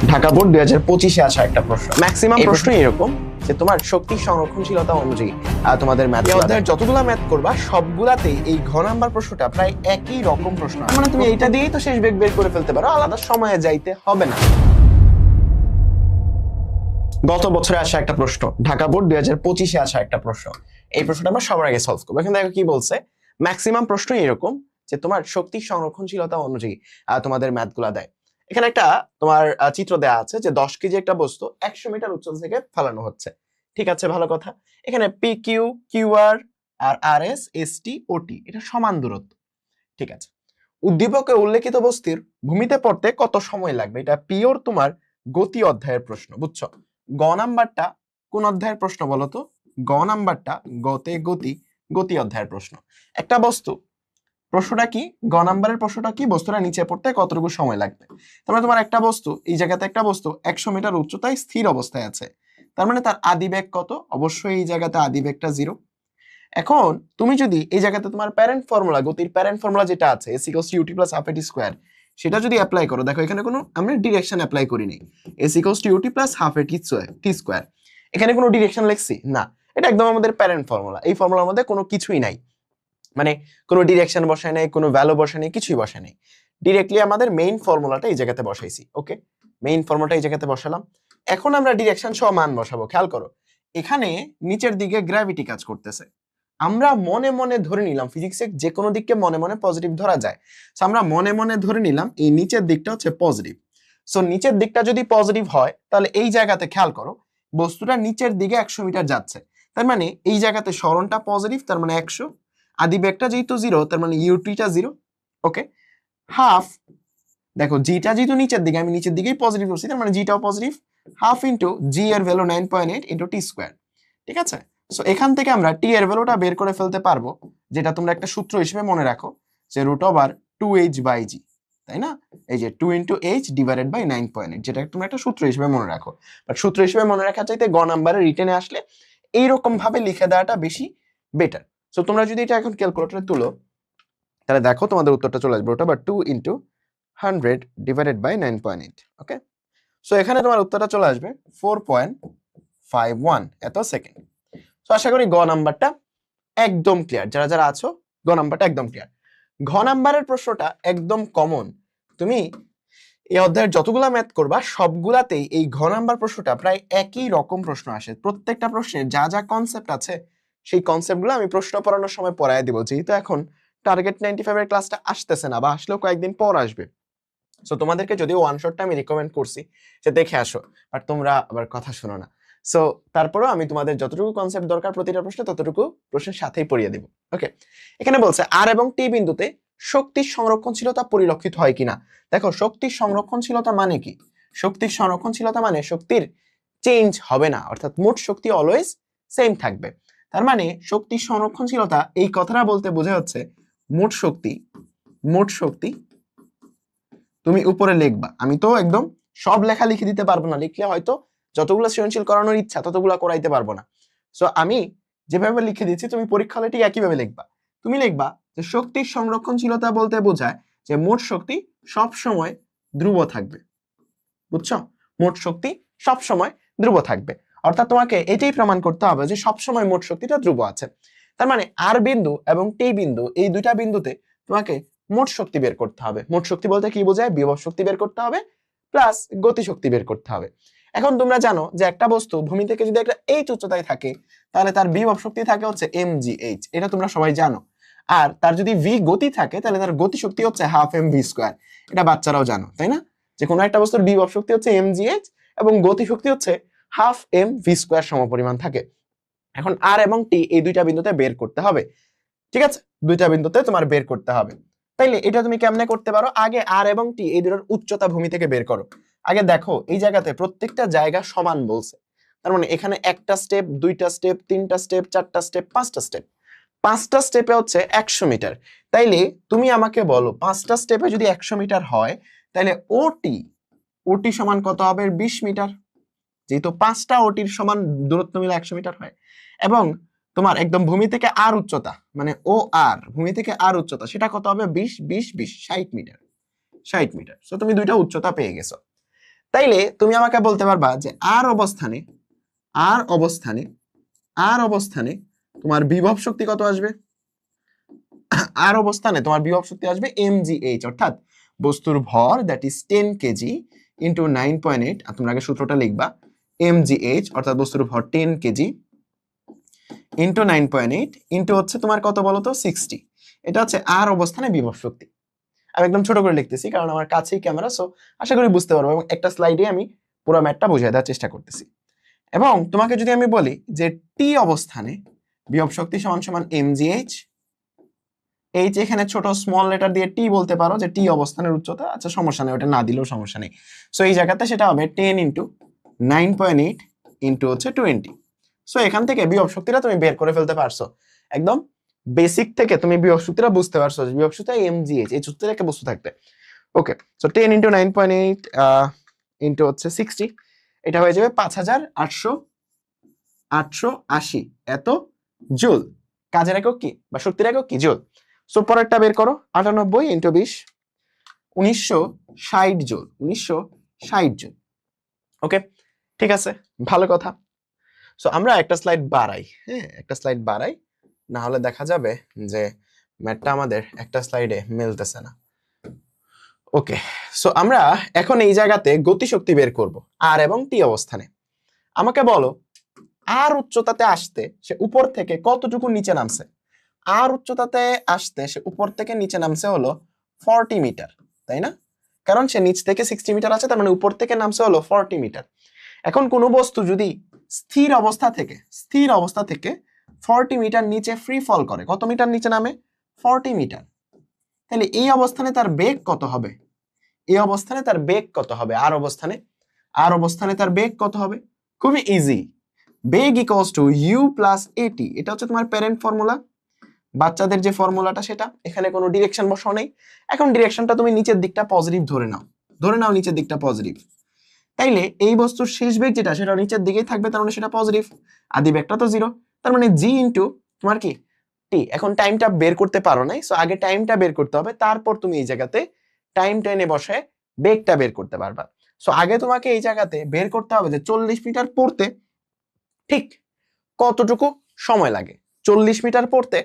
Dhaka board 2025-এ আসা একটা প্রশ্ন। ম্যাক্সিমাম প্রশ্ন এরকম যে তোমার শক্তি সংরক্ষণশীলতা অনুযায়ী তোমাদের ম্যাথ অধ্যায়ের যতগুলা ম্যাথ করবা সবগুলাতেই এই ঘ নাম্বার প্রশ্নটা প্রায় একই রকম প্রশ্ন। মানে তুমি এইটা দিয়েই তো শেষ বেগ বের করে ফেলতে পারো, আলাদা সময়ে যাইতে হবে না। গত বছরে আসা একটা প্রশ্ন, ঢাকা বোর্ড 2025-এ আসা একটা প্রশ্ন। এই প্রশ্নটা আমরা সবার আগে সলভ করবো। এখানে দেখো কি বলছে, ম্যাক্সিমাম প্রশ্ন এরকম যে তোমার শক্তি সংরক্ষণশীলতা অনুযায়ী তোমাদের ম্যাথ গুলা দেয়। এখানে একটা তোমার চিত্র দেওয়া আছে যে 10 কেজি একটা বস্তু 100 মিটার উচ্চতা থেকে ফেলানো হচ্ছে। ঠিক আছে, ভালো কথা। এখানে পি কিউ, কিউ আর আর আর এস, এস টি, ও টি এটা সমান দূরত্ব। ঠিক আছে, উদ্দীপকে উল্লেখিত বস্তুর ভূমিতে পড়তে কত সময় লাগবে? এটা পিওর তোমার গতি অধ্যায়ের প্রশ্ন, বুঝছো? গ নাম্বারটা কোন অধ্যায়ের প্রশ্ন বলো তো? গ নাম্বারটা গতে গতি গতি অধ্যায়ের প্রশ্ন। একটা বস্তু, প্রশ্নটা কি, গ নাম্বারের প্রশ্নটা কি, বস্তুটা নিচে পড়তে কতটুকু সময় লাগবে। তার মানে তোমার একটা বস্তু, এই জায়গাতে একটা বস্তু 100 মিটার উচ্চতায় স্থির অবস্থায় আছে, তার মানে তার আদিবেগ কত? অবশ্যই এই জায়গাতে আদিবেগটা 0। এখন তুমি যদি এই জায়গাতে তোমার প্যারেন্ট ফর্মুলা, গতির প্যারেন্ট ফর্মুলা যেটা আছে s = ut + half at square, সেটা যদি অ্যাপ্লাই করো, দেখো এখানে কোনো আমরা ডিরেকশন অ্যাপ্লাই করিনি। s = ut + half at t square, এখানে কোনো ডিরেকশন লিখছি না, এটা একদম আমাদের প্যারেন্ট ফর্মুলা। এই ফর্মুলার মধ্যে কোনো কিছুই নাই, মানে কোনো ডিরেকশন বসায় নাই, কোনো ভ্যালু বসায় নাই, কিছুই বসায় নাই। ডিরেক্টলি আমাদের মেইন ফর্মুলাটা এই জায়গাতে বসাইছি। ওকে, মেইন ফর্মুলাটা এই জায়গাতে বসালাম। এখন আমরা ডিরেকশন সহ মান বসাবো। খেয়াল করো, এখানে নিচের দিকে গ্র্যাভিটি কাজ করতেছে। আমরা মনে মনে ধরে নিলাম, ফিজিক্সে যে কোনো দিককে মনে মনে পজিটিভ ধরা যায়। সো আমরা মনে মনে ধরে নিলাম এই নিচের দিকটা হচ্ছে পজিটিভ। সো নিচের দিকটা যদি পজিটিভ হয়, তাহলে এই জায়গাতে খেয়াল করো, বস্তুটা নিচের দিকে 100 মিটার যাচ্ছে। তার মানে এই জায়গাতে সরণটা পজিটিভ, তার মানে 100। আদিবেগটা যেহেতু 0, তার মানে ইউটিটা 0। ওকে, হাফ, দেখো জিটা যেহেতু নিচের দিকে, আমি নিচের দিকেই পজিটিভ করছি, তার মানে জিটাও পজিটিভ। হাফ ইন্টু জি এর ভ্যালু 9.8 ইন্টু টি স্কোয়ার। ঠিক আছে, সো এখান থেকে আমরা টি এর ভ্যালুটা বের করে ফেলতে পারবো, যেটা তোমরা একটা সূত্র হিসেবে মনে রাখো, যে √2h/g, তাই না? এই যে 2 × h / 9.8, যেটা তোমরা একটা সূত্র হিসেবে মনে রাখো। বাট সূত্র হিসেবে মনে রাখার চাইতে গ নাম্বারে রিটেনে আসলে এইরকম ভাবে লিখে দেওয়াটা বেশি বেটার। সো তোমরা যদি এটা এখন ক্যালকুলেটরে তুলো, তাহলে দেখো তোমাদের উত্তরটা চলে আসবে, ওটা 2 × 100 / 9.8। ওকে, সো এখানে তোমার উত্তরটা চলে আসবে 4.51 এত সেকেন্ড। তো আশা করি গ নাম্বারটা একদম ক্লিয়ার। যারা যারা আছো, গ নাম্বারটা একদম ক্লিয়ার। ঘ নাম্বারের প্রশ্নটা একদম কমন। তুমি এই অধ্যায়ের যতগুলা ম্যাথ করবা সবগুলাতেই এই ঘ নাম্বার প্রশ্নটা প্রায় একই রকম প্রশ্ন আসে। প্রত্যেকটা প্রশ্নের যা যা কনসেপ্ট আছে, সেই কনসেপ্টগুলো আমি প্রশ্ন পড়ানোর সময় পড়ায় দিব। যেহেতু এখন টার্গেট 95 এর ক্লাসটা আসতেছে না, বা আসলেও কয়েকদিন পর আসবে, সো তোমাদেরকে যদিও ওয়ান শটটা আমি রিকমেন্ড করছি যে দেখে আসো, বাট তোমরা আবার কথা শোনো না। সো তারপরেও আমি তোমাদের যতটুকু কনসেপ্ট দরকার প্রতিটা প্রশ্নে, ততটুকু প্রশ্নের সাথেই পড়িয়ে দেব। ওকে, এখানে বলছে আর এবং টি বিন্দুতে শক্তির সংরক্ষণশীলতা পরিলক্ষিত হয় কিনা। দেখো, শক্তির সংরক্ষণশীলতা মানে কি? শক্তির সংরক্ষণশীলতা মানে শক্তির চেঞ্জ হবে না, অর্থাৎ মোট শক্তি অলওয়েজ সেম থাকবে। তার মানে শক্তির সংরক্ষণশীলতা এই কথাটা বলতে বোঝা হচ্ছে মোট শক্তি, মোট শক্তি তুমি উপরে লিখবা। আমি তো একদম সব লেখা লিখে দিতে পারবো না, লিখলে হয়তো যতগুলো সৃজনশীল করানোর ইচ্ছা ততগুলো করাইতে পারবো না। সো আমি যেভাবে লিখে দিচ্ছি, তুমি পরীক্ষা হলে ঠিক একইভাবে লিখবা। তুমি লিখবা যে শক্তির সংরক্ষণশীলতা বলতে বোঝায় যে মোট শক্তি সব সময় ধ্রুব থাকবে। বুঝছো? মোট শক্তি সব সময় ধ্রুব থাকবে, অর্থাৎ তোমাকে এটাই প্রমাণ করতে হবে যে সব সময় মোট শক্তিটা ধ্রুব আছে। তার মানে আর বিন্দু এবং টি বিন্দু, এই দুইটা বিন্দুতে তোমাকে মোট শক্তি বের করতে হবে। মোট শক্তি বলতে কি বোঝায়? বিভব শক্তি বের করতে হবে প্লাস গতি শক্তি বের করতে হবে। এখন তোমরা জানো যে একটা বস্তু ভূমি থেকে যদি একটা এইচ উচ্চতায় থাকে, তাহলে তার বিভব শক্তি থাকে হচ্ছে mgh, এটা তোমরা সবাই জানো। আর তার যদি v গতি থাকে, তাহলে তার গতি শক্তি হচ্ছে ½ mv²। এটা বাচ্চারাও জানো, তাই না? যে কোনো একটা বস্তুর বিভব শক্তি হচ্ছে mgh এবং গতি শক্তি হচ্ছে ½ mv² সমপরিমাণ থাকে। এখন আর এবং টি এই দুইটা বিন্দুতে বের করতে হবে। ঠিক আছে, দুইটা বিন্দুতে তোমার বের করতে হবে। তাইলে এটা তুমি কেমনে করতে পারো? আগে আর এবং টি এই দুটোর উচ্চতা ভূমি থেকে বের করো। আগে দেখো এই জায়গাতে প্রত্যেকটা জায়গা সমান বলছে, তার মানে এখানে একটা স্টেপ, দুইটা স্টেপ, তিনটা স্টেপ, চারটা স্টেপ, পাঁচটা স্টেপ, পাঁচটা স্টেপে হচ্ছে 100 মিটার। তাইলে তুমি আমাকে বলো, পাঁচটা স্টেপে যদি 100 মিটার হয়, তাহলে ওটি, ওটি সমান কত হবে? 20 মিটার। যেহেতু পাঁচটা ওটির সমান দূরত্ব মিলে 100 মিটার হয়, এবং তোমার একদম ভূমি থেকে আর উচ্চতা, মানে ও আর ভূমি থেকে আর উচ্চতা, সেটা কত হবে? 20 20 20 60 মিটার, 60 মিটার। সো তুমি দুইটা উচ্চতা পেয়ে গেছো। তাইলে তুমি আমাকে বলতে পারবা যে আর অবস্থানে আর অবস্থানে আর অবস্থানে তোমার বিভব শক্তি কত আসবে? আর অবস্থানে তোমার বিভব শক্তি আসবে mgh, অর্থাৎ বস্তুর ভর দ্যাট ইজ 10 কেজি ইন্টু 9.8, আর তোমরা আগে সূত্রটা লিখবা, mgh অর্থাৎ বস্তুর ভর 10 কেজি ইন্টু 9.8 ইন্টু হচ্ছে তোমার কত বলো তো 60। এটা হচ্ছে আর অবস্থানে বিভব শক্তি। আমি একদম ছোট করে লিখতেছি কারণ আমার কাছেই ক্যামেরা, সো আশা করি বুঝতে পারবো, এবং একটা স্লাইডে আমি পুরো ম্যাথটা বুঝিয়ে দেওয়ার চেষ্টা করতেছি। এবং তোমাকে যদি আমি বলি যে টি অবস্থানে বিভব শক্তি সমান সমান mgh, এইচ এখানে ছোট স্মল লেটার দিয়ে টি বলতে পারো, যে টি অবস্থানের উচ্চতা, আচ্ছা সমস্যা নেই, ওটা না দিলেও সমস্যা নেই। সো এই জায়গাতে সেটা হবে 10 ইন্টু 9.8 ইন্টু হচ্ছে 20। সো এখান থেকে বিভব শক্তিটা তুমি বের করে ফেলতে পারছো, একদম বেসিক থেকে তুমি বিভব শক্তিটা বুঝতে পারছো যে বিভব শক্তি mgh, এই সূত্রে একটা বস্তু থাকবে। ওকে, সো 10 ইন্টু 9.8 ইন্টু হচ্ছে 60, এটা হয়ে যাবে 5880 এত জুল। কাজের একক কি বা শক্তির একক কি? জুল। সো পরেরটা বের করো, 98 ইন্টু 20, 1960 জুল, 1960 জুল। ওকে, ঠিক আছে, ভালো কথা। সো আমরা একটা স্লাইড বাড়াই, হ্যাঁ একটা স্লাইড বাড়াই, না হলে দেখা যাবে যে ম্যাথটা আমাদের একটা স্লাইডে মিলতেছে না। ওকে, সো আমরা এখন এই জায়গাতে গতিশক্তি বের করব আর এবং টি অবস্থানে। আমাকে বলো আর উচ্চতাতে আসতে সে উপর থেকে কতটুকু নিচে নামছে? আর উচ্চতাতে আসতে সে উপর থেকে নিচে নামছে হলো 40 মিটার, তাই না? কারণ সে নিচ থেকে 60 মিটার আছে, তার মানে উপর থেকে নামছে হলো 40 মিটার। এখন কোনো বস্তু যদি স্থির অবস্থা থেকে 40 মিটার নিচে ফ্রি ফল করে, কত মিটার নিচে নামে? 40 মিটার। তাহলে এই অবস্থানে তার বেগ কত হবে? এই অবস্থানে তার বেগ কত হবে? আর অবস্থানে তার বেগ কত হবে? খুবই ইজি, বেগ equals to u plus at. এটা হচ্ছে তোমার প্যারেন্ট ফর্মুলা, বাচ্চাদের যে ফর্মুলাটা সেটা। এখানে কোনো ডিরেকশন বসাও নেই। এখন ডিরেকশনটা তুমি নিচের দিকটা পজিটিভ ধরে নাও নিচের দিকটা পজিটিভ। তাইলে এই বস্তুর শেষ বেগ যেটা সেটা নিচের দিকেই থাকবে, তার মানে সেটা পজিটিভ। আদি বেগটা তো জিরো, তার মানে জি ইন্টু তোমার কি টি। এখন টাইমটা বের করতে পারো নাই, সো আগে টাইমটা বের করতে হবে, তারপর তুমি এই জায়গাতে টাইম টেনে বসে বেগটা বের করতে পারবা। সো আগে তোমাকে এই জায়গাতে বের করতে হবে যে 40 মিটার পড়তে ঠিক কতটুকু সময় লাগে, 40 মিটার পড়তে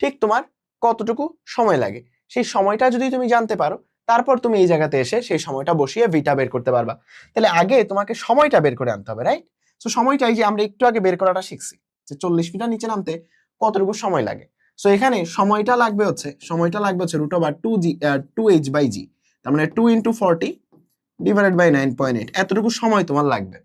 ঠিক তোমার কতটুকু সময় লাগে। সেই সময়টা যদি তুমি জানতে পারো, তারপর তুমি এই জায়গাতে এসে সেই সময়টা বসিয়ে ভিটা বের করতে পারবা। তাহলে আগে তোমাকে সময়টা বের করে আনতে হবে, রাইট? সো সময়টাই যে আমরা একটু আগে বের করাটা শিখছি, যে 40 মিটার নিচে নামতে কতটুকু সময় লাগে। সো এখানে সময়টা লাগবে হচ্ছে √2h/g, তার মানে 2 × 40 ডিভাইডেড বাই 9.8, এতটুকু সময় তোমার লাগবে।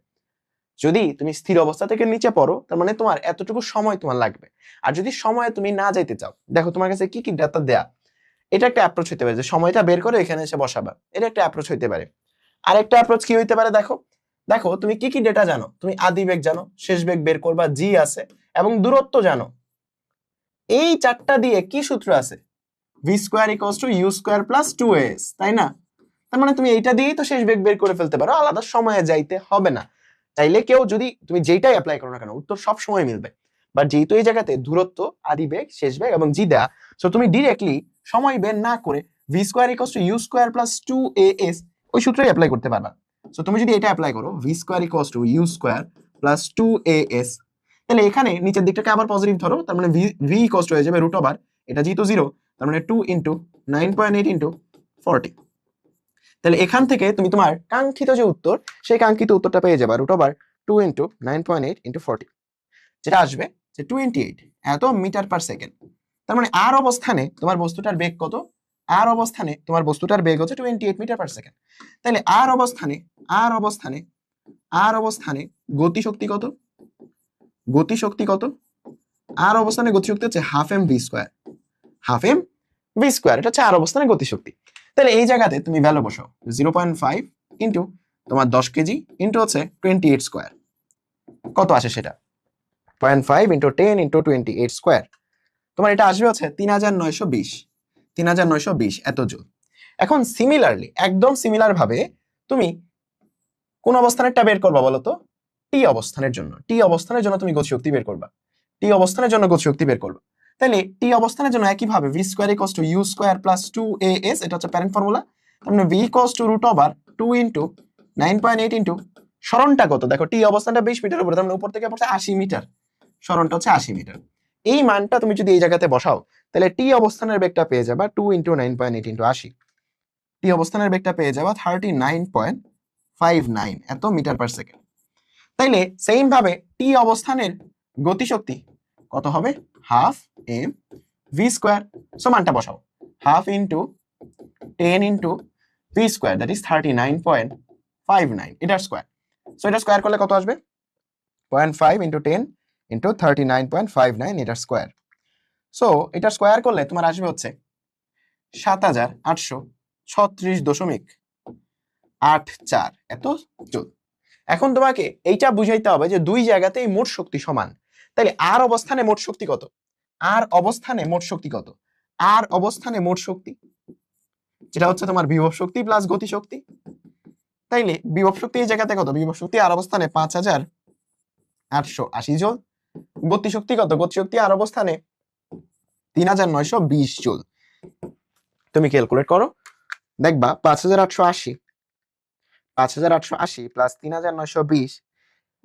যদি তুমি স্থির অবস্থা থেকে নিচে পড়ো, তার মানে তোমার এতটুকু সময় তোমার লাগবে। আর যদি সময়ে তুমি না যাইতে চাও, দেখো তোমার কাছে কি কি ডাটা দেয়া, এটা একটা অ্যাপ্রোচ হইতে পারে যে সময়টা বের করে এখানে এসে বসাবা, এটা একটা অ্যাপ্রোচ হইতে পারে। আরেকটা অ্যাপ্রোচ কি হইতে পারে, দেখো তুমি কি কি ডেটা জানো, তুমি আদি বেগ জানো, শেষ বেগ বের করবা, জি আছে, এবং দূরত্ব জানো। এই চারটা দিয়ে কি সূত্র আছে? v² = u² + 2as, তাই না? তার মানে তুমি এইটা দিয়েই তো শেষ বেগ বের করে ফেলতে পারো, আলাদা সময়ে যাইতে হবে না। চাইলে কেউ যদি তুমি যেইটাই অ্যাপ্লাই করো না কেন, উত্তর সব সময় মিলবে। বাট যেহেতু এই জায়গাতে দূরত্ব, আদি বেগ, শেষ বেগ এবং জি দেয়া, সো তুমি ডিরেক্টলি সময় বের না করে v² = u² + 2as ওই সূত্রই অ্যাপ্লাই করতে পারবা। সো তুমি যদি এটা অ্যাপ্লাই করো v² = u² + 2as, তাহলে এখানে নিচের দিকটাকে আবার পজিটিভ ধরো, তার মানে v হয়ে যাবে √, এটা যেহেতু 0, তার মানে 2 × 9.8 × 40। তাহলে এখান থেকে তুমি তোমার কাঙ্ক্ষিত যে উত্তর, সেই কাঙ্ক্ষিত উত্তরটা পেয়ে যাবে √2 × 9.8 × 40, যেটা আসবে যে 28 এত মিটার পার সেকেন্ড। তার মানে আর অবস্থানে তোমার বস্তুটার বেগ কত? আর অবস্থানে তোমার বস্তুটার বেগ হচ্ছে 28 মিটার পার সেকেন্ড। তাহলে আর অবস্থানে গতিশক্তি কত? আর অবস্থানে গতিশক্তি হচ্ছে ½ mv², এটা হচ্ছে আর অবস্থানে গতিশক্তি। তাহলে এই জায়গাতে তুমি ভ্যালু বসাও 0.5 ইন্টু তোমার 10 কেজি ইন্টু হচ্ছে 28², কত আসে সেটা? 0.5 × 10 × 28², তোমার এটা আসবে হচ্ছে 3920 এত জুল। এখন সিমিলারলি, একদম সিমিলার ভাবে তুমি কোন অবস্থানেরটা বের করবা বলো তো? টি অবস্থানের জন্য তুমি গতিশক্তি বের করবা, তাহলে টি অবস্থানের জন্য একই ভাবে v² = u² + 2as, এটা হচ্ছে প্যারেন্ট ফর্মুলা। তার মানে v = √2 × 9.8 ইন্টু সরণটা কত, দেখো টি অবস্থানটা 20 মিটার উপরে, তার মানে উপর থেকে পড়ছে 80 মিটার, সরণটা হচ্ছে 80 মিটার। এই মানটা তুমি যদি এই জায়গাতে বসাও তাহলে টি অবস্থানের বেগটা পেয়ে যাবা 2 ইন্টু 9.8 ইন্টু 80, টি অবস্থানের বেগটা পেয়ে যাবা 39.59 এত মিটার পার সেকেন্ড। তাইলে সেম ভাবে টি অবস্থানের গতিশক্তি কত হবে, half m v square. So মানটা বসাও, half into 10 into v square, that is 39.59 এটার স্কোয়ার। সো এটা স্কোয়ার করলে কত আসবে, 0.5 ইন্টু 10 ইন্টু 39.59 এটার স্কোয়ার। সো এটার স্কোয়ার করলে তোমার আসবে হচ্ছে 7836.84 এত জুল। এখন তোমাকে এইটা বুঝাইতে হবে যে দুই জায়গাতেই মোট শক্তি সমান। তাহলে আর অবস্থানে মোট শক্তি কত, আর অবস্থানে মোট শক্তি কত, আর অবস্থানে মোট শক্তি যেটা হচ্ছে তোমার বিভব শক্তি প্লাস গতি শক্তি। তাইলে বিভব শক্তি এই জায়গাতে কত, বিভব শক্তি আর অবস্থানে 5880 জুল, গতি শক্তি কত, গতি শক্তি আর অবস্থানে 3920 জুল। তুমি ক্যালকুলেট করো, দেখবা 5880 প্লাস 3920,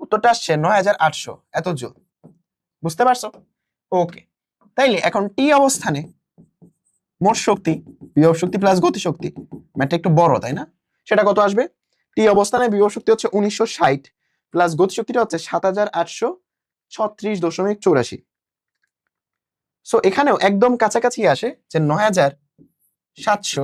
উত্তরটা আসছে 9800 এত জুল। বুঝতে পারছো? ওকে, তাইলে এখন টি অবস্থানে মোট শক্তি বিভব শক্তি প্লাস গতি শক্তি, ম্যাথটা একটু বড় তাই না, সেটা কত আসবে, টি অবস্থানে বিভব শক্তি হচ্ছে 1960 প্লাস গতি শক্তিটা হচ্ছে 7836.84। সো এখানেও একদম কাছাকাছি আসে যে 9796,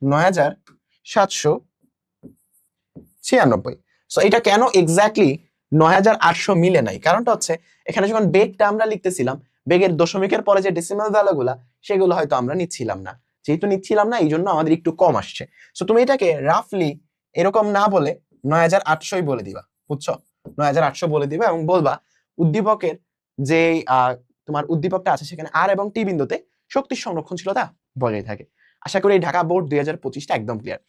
9796। সো এটা কেন এক্স্যাক্টলি 9800 মিলে নাই, কারণটা হচ্ছে এখানে যখন বেগটা আমরা লিখতেছিলাম, বেগের দশমিকের পরে যে ডেসিমাল ভ্যালুগুলা সেগুলো হয়তো আমরা নিচ্ছিলাম না, যেহেতু নিচ্ছিলাম না এই জন্য আমাদের একটু কম আসছে। সো তুমি এটাকে রাফলি এরকম না বলে 9800 বলে দিবা, বুঝছো, 9800 বলে দিবা এবং বলবা উদ্দীপকের যে তোমার উদ্দীপকটা আছে সেখানে আর এবং টি বিন্দুতে শক্তির সংরক্ষণশীলতা বজায় থাকে। আশা করি ঢাকা বোর্ড 2025টা একদম ক্লিয়ার।